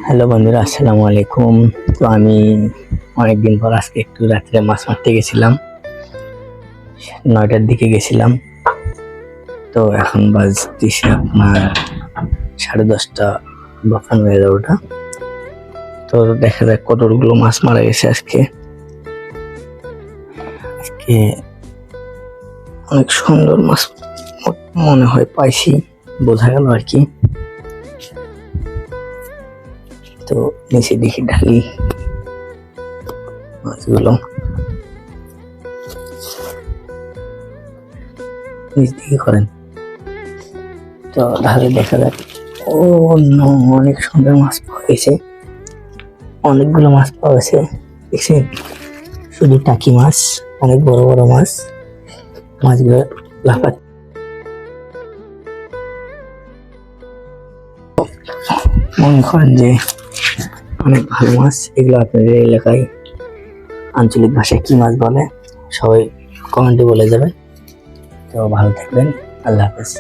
Hello বন্ধুরা, আসসালামু আলাইকুম। তো আমি অনেকদিন পর আজকে একটু রাত্রে মাছ মারতে গেছিলাম, 9টার দিকে গেছিলাম। তো এখন বাজতেছে আপনার 10:30 বা 11:30। তো দেখা যাক কতগুলো মাছ মারা গেছে আজকে। অনেক সুন্দর মাছ মনে হয় পাইছি, বোঝা গেল আর কি। তো নিচে দেখি ঢালি মাছগুলো, নিচ দিকে করেন। তো ঢালে দেখা যাক। ও অনেক সুন্দর মাছ পাওয়া গেছে, অনেকগুলো মাছ পাওয়া গেছে। দেখছেন, শুধু টাকি মাছ, অনেক বড় বড় মাছ। মাছগুলো লাফা মনে করেন যে অনেক ভালো মাছ। এগুলো আপনাদের এলাকায় আঞ্চলিক ভাষায় কি মাছ বলে সবাই কমেন্টে বলে যাবেন। তো ভালো থাকবেন, আল্লাহ হাফেজ।